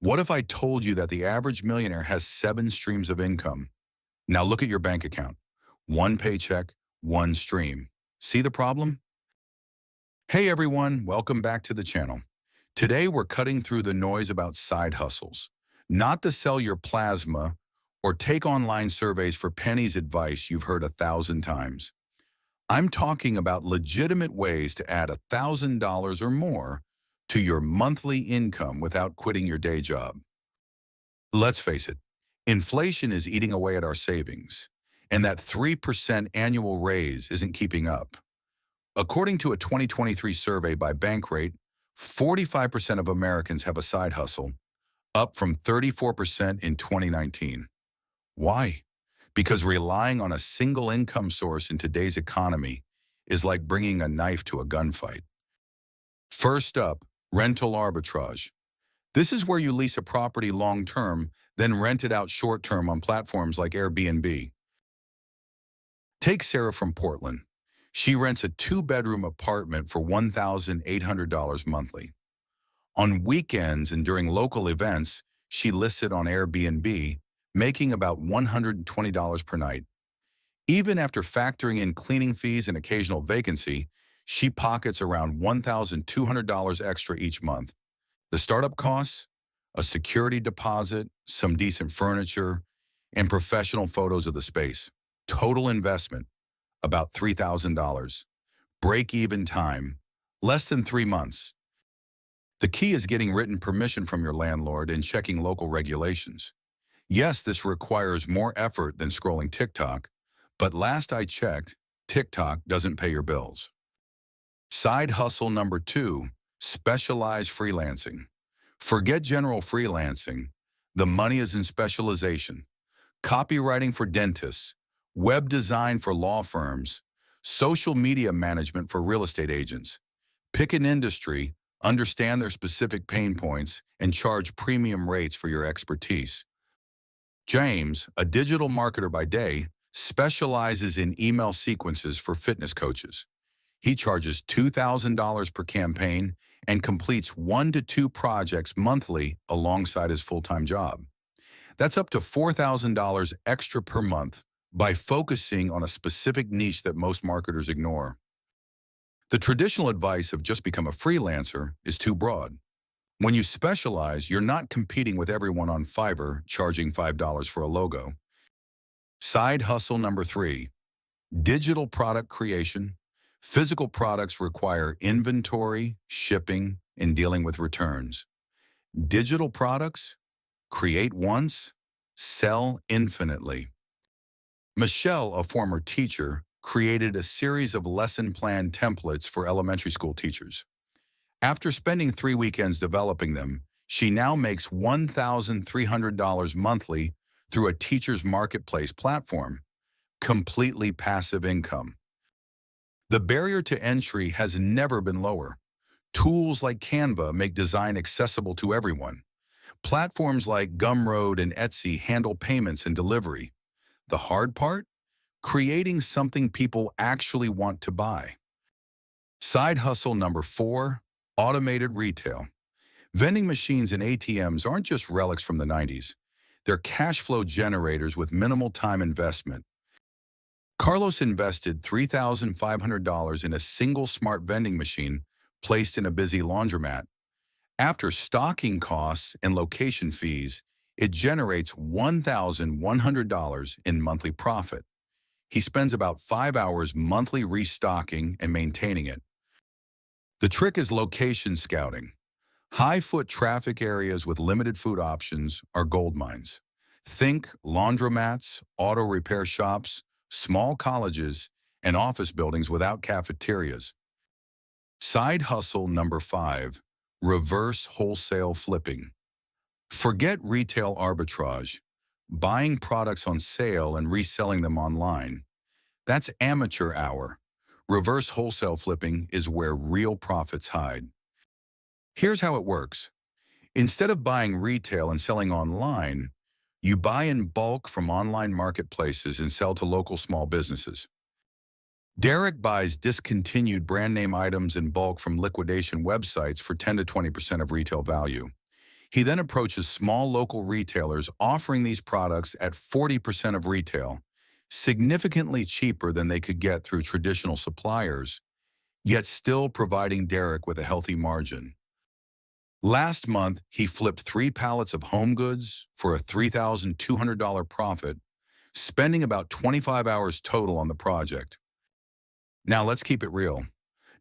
What if I told you that the average millionaire has 7 streams of income? Now look at your bank account. One paycheck, one stream. See the problem? Hey everyone, welcome back to the channel. Today we're cutting through the noise about side hustles. Not to sell your plasma or take online surveys for pennies advice you've heard 1,000 times. I'm talking about legitimate ways to add $1,000 or more to your monthly income without quitting your day job. Let's face it, inflation is eating away at our savings, and that 3% annual raise isn't keeping up. According to a 2023 survey by Bankrate, 45% of Americans have a side hustle, up from 34% in 2019. Why? Because relying on a single income source in today's economy is like bringing a knife to a gunfight. First up, rental arbitrage. This is where you lease a property long-term, then rent it out short-term on platforms like Airbnb. Take Sarah from Portland. She rents a 2-bedroom apartment for $1,800 monthly. On weekends and during local events, she lists it on Airbnb, making about $120 per night. Even after factoring in cleaning fees and occasional vacancy, she pockets around $1,200 extra each month. The startup costs, a security deposit, some decent furniture, and professional photos of the space. Total investment, about $3,000. Break-even time, less than 3 months. The key is getting written permission from your landlord and checking local regulations. Yes, this requires more effort than scrolling TikTok, but last I checked, TikTok doesn't pay your bills. Side hustle number 2, specialized freelancing. Forget general freelancing. The money is in specialization. Copywriting for dentists, web design for law firms, social media management for real estate agents. Pick an industry, understand their specific pain points, and charge premium rates for your expertise. James, a digital marketer by day, specializes in email sequences for fitness coaches. He charges $2,000 per campaign and completes 1 to 2 projects monthly alongside his full-time job. That's up to $4,000 extra per month by focusing on a specific niche that most marketers ignore. The traditional advice of just become a freelancer is too broad. When you specialize, you're not competing with everyone on Fiverr charging $5 for a logo. Side hustle number 3, digital product creation. Physical products require inventory, shipping, and dealing with returns. Digital products? Create once, sell infinitely. Michelle, a former teacher, created a series of lesson plan templates for elementary school teachers. After spending 3 weekends developing them, she now makes $1,300 monthly through a teacher's marketplace platform. Completely passive income. The barrier to entry has never been lower. Tools like Canva make design accessible to everyone. Platforms like Gumroad and Etsy handle payments and delivery. The hard part? Creating something people actually want to buy. Side hustle number 4, automated retail. Vending machines and ATMs aren't just relics from the 90s. They're cash flow generators with minimal time investment. Carlos invested $3,500 in a single smart vending machine placed in a busy laundromat. After stocking costs and location fees, it generates $1,100 in monthly profit. He spends about 5 hours monthly restocking and maintaining it. The trick is location scouting. High-foot traffic areas with limited food options are gold mines. Think laundromats, auto repair shops, small colleges, and office buildings without cafeterias. Side hustle number 5, reverse wholesale flipping. Forget retail arbitrage, buying products on sale and reselling them online. That's amateur hour. Reverse wholesale flipping is where real profits hide. Here's how it works. Instead of buying retail and selling online, you buy in bulk from online marketplaces and sell to local small businesses. Derek buys discontinued brand name items in bulk from liquidation websites for 10 to 20% of retail value. He then approaches small local retailers offering these products at 40% of retail, significantly cheaper than they could get through traditional suppliers, yet still providing Derek with a healthy margin. Last month, he flipped 3 pallets of home goods for a $3,200 profit, spending about 25 hours total on the project. Now let's keep it real.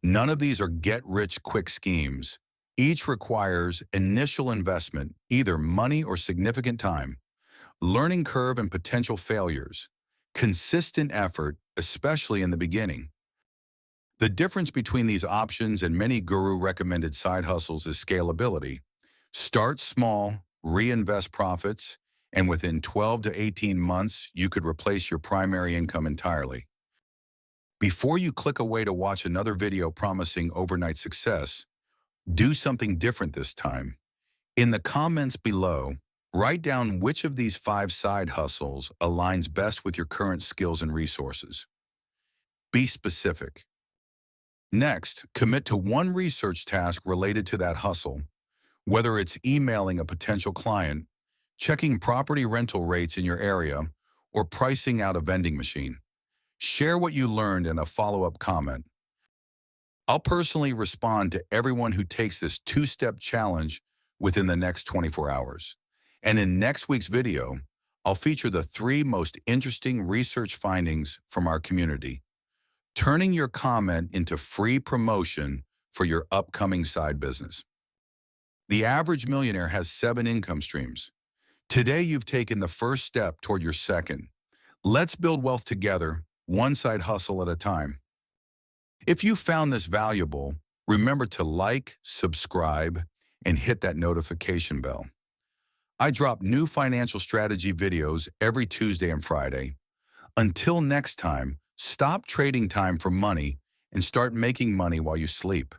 None of these are get-rich-quick schemes. Each requires initial investment, either money or significant time, learning curve and potential failures, consistent effort, especially in the beginning. The difference between these options and many guru-recommended side hustles is scalability. Start small, reinvest profits, and within 12 to 18 months, you could replace your primary income entirely. Before you click away to watch another video promising overnight success, do something different this time. In the comments below, write down which of these 5 side hustles aligns best with your current skills and resources. Be specific. Next, commit to one research task related to that hustle, whether it's emailing a potential client, checking property rental rates in your area, or pricing out a vending machine. Share what you learned in a follow-up comment. I'll personally respond to everyone who takes this 2-step challenge within the next 24 hours. And in next week's video, I'll feature the 3 most interesting research findings from our community, turning your comment into free promotion for your upcoming side business. The average millionaire has 7 income streams. Today, you've taken the first step toward your second. Let's build wealth together, one side hustle at a time. If you found this valuable, remember to like, subscribe, and hit that notification bell. I drop new financial strategy videos every Tuesday and Friday. Until next time, stop trading time for money and start making money while you sleep.